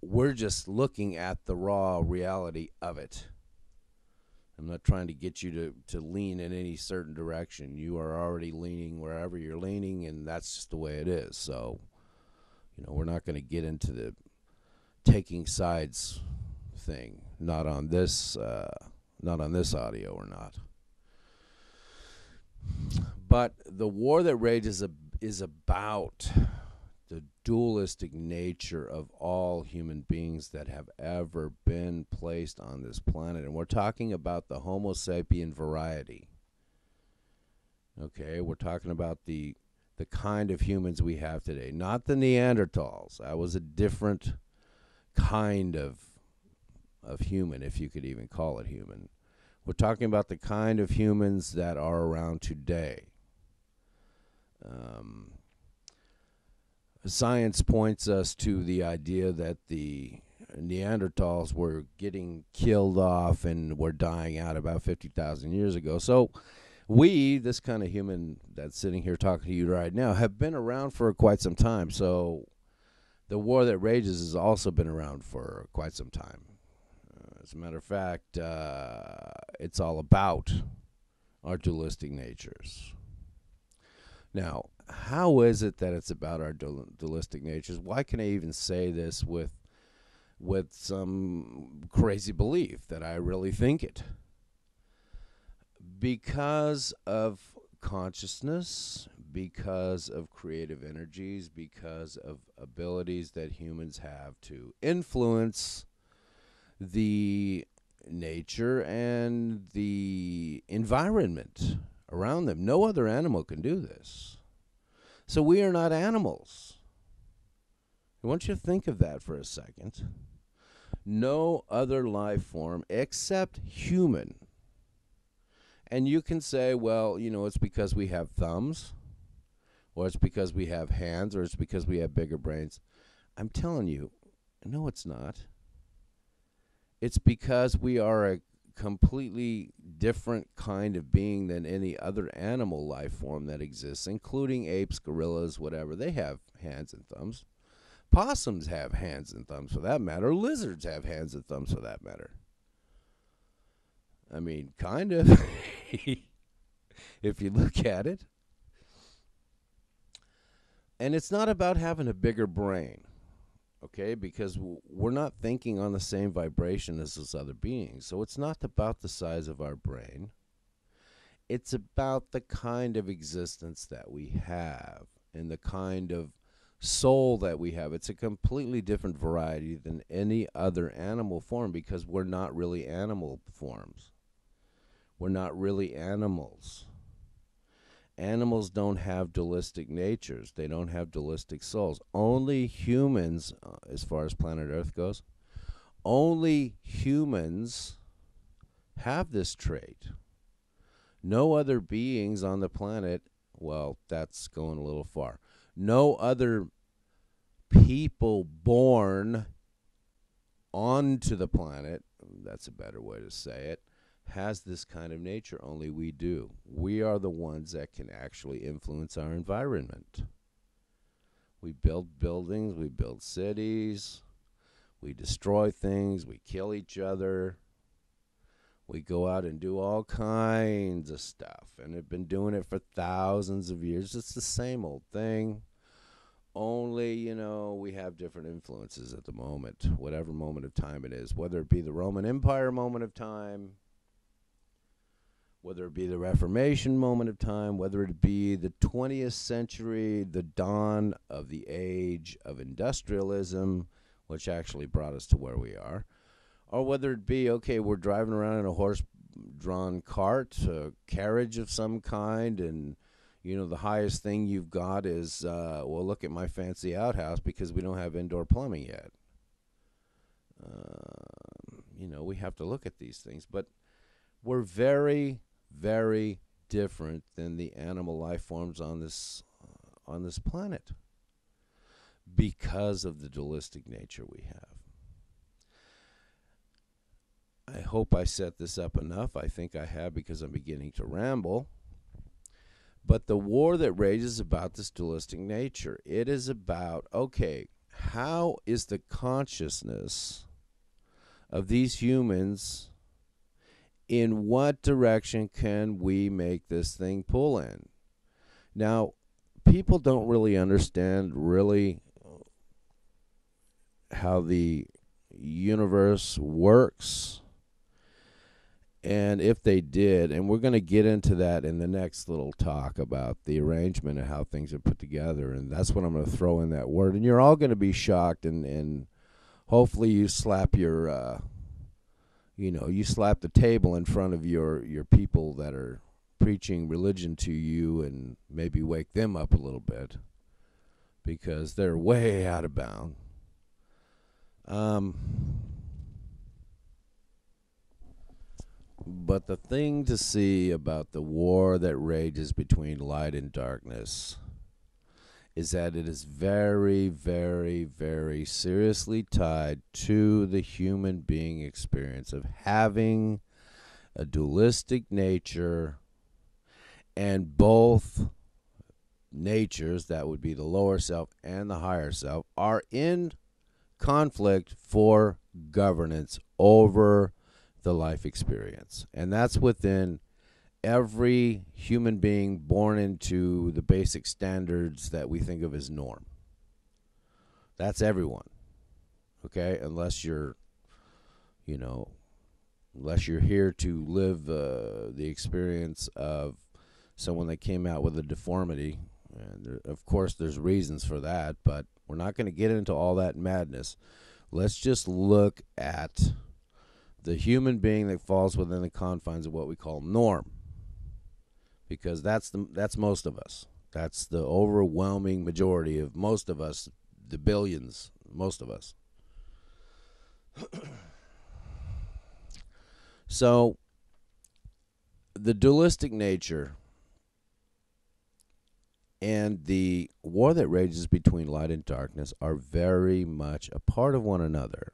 We're just looking at the raw reality of it. I'm not trying to get you to lean in any certain direction. You are already leaning wherever you're leaning, and that's just the way it is. So, we're not going to get into the taking sides thing. Not on this audio, or not. But the war that rages is about the dualistic nature of all human beings that have ever been placed on this planet. And we're talking about the Homo sapien variety. Okay, we're talking about the kind of humans we have today, not the Neanderthals. That was a different kind of human, if you could even call it human. We're talking about the kind of humans that are around today. Science points us to the idea that the Neanderthals were getting killed off and were dying out about 50,000 years ago. So we, this kind of human that's sitting here talking to you right now, have been around for quite some time. So the war that rages has also been around for quite some time. As a matter of fact, it's all about our dualistic natures. Now, how is it that it's about our dualistic natures? Why can I even say this with some crazy belief that I really think it? Because of consciousness, because of creative energies, because of abilities that humans have to influence the nature and the environment around them. No other animal can do this. So we are not animals. I want you to think of that for a second. No other life form except human. And you can say, well, it's because we have thumbs, or it's because we have hands, or it's because we have bigger brains. I'm telling you, no, it's not. It's because we are a completely different kind of being than any other animal life form that exists, including apes, gorillas, whatever. They have hands and thumbs. Possums have hands and thumbs, for that matter. Lizards have hands and thumbs, for that matter. I mean, kind of, if you look at it. And it's not about having a bigger brain. Okay, because we're not thinking on the same vibration as those other beings. So it's not about the size of our brain. It's about the kind of existence that we have and the kind of soul that we have. It's a completely different variety than any other animal form, because we're not really animal forms. We're not really animals. Animals don't have dualistic natures. They don't have dualistic souls. Only humans, as far as planet Earth goes, only humans have this trait. No other beings on the planet, well, that's going a little far. No other people born onto the planet, that's a better way to say it, has this kind of nature. Only we do. We are the ones that can actually influence our environment. We build buildings, we build cities, we destroy things, we kill each other. We go out and do all kinds of stuff, and have been doing it for thousands of years. It's the same old thing. Only, we have different influences at the moment, whatever moment of time it is, whether it be the Roman Empire moment of time, whether it be the Reformation moment of time, whether it be the 20th century, the dawn of the age of industrialism, which actually brought us to where we are, or whether it be, okay, we're driving around in a horse-drawn cart, a carriage of some kind, and, the highest thing you've got is, well, look at my fancy outhouse, because we don't have indoor plumbing yet. We have to look at these things, but we're very, very different than the animal life forms on this planet, because of the dualistic nature we have. I hope I set this up enough. I think I have, because I'm beginning to ramble. But the war that rages about this dualistic nature, it is about, okay, how is the consciousness of these humans, in what direction can we make this thing pull in? Now, people don't really understand how the universe works. And if they did, and we're going to get into that in the next little talk about the arrangement and how things are put together, and that's what I'm going to throw in that word. And you're all going to be shocked, and hopefully you slap your, you slap the table in front of your people that are preaching religion to you, and maybe wake them up a little bit, because they're way out of bounds. But the thing to see about the war that rages between light and darkness is that it is very, very, very seriously tied to the human being experience of having a dualistic nature, and both natures, that would be the lower self and the higher self, are in conflict for governance over the life experience. And that's within every human being born into the basic standards that we think of as norm. That's everyone. Okay? Unless you're here to live the experience of someone that came out with a deformity. And of course, there's reasons for that, but we're not going to get into all that madness. Let's just look at the human being that falls within the confines of what we call norm, because that's most of us. That's the overwhelming majority of most of us, the billions, most of us. So, the dualistic nature and the war that rages between light and darkness are very much a part of one another.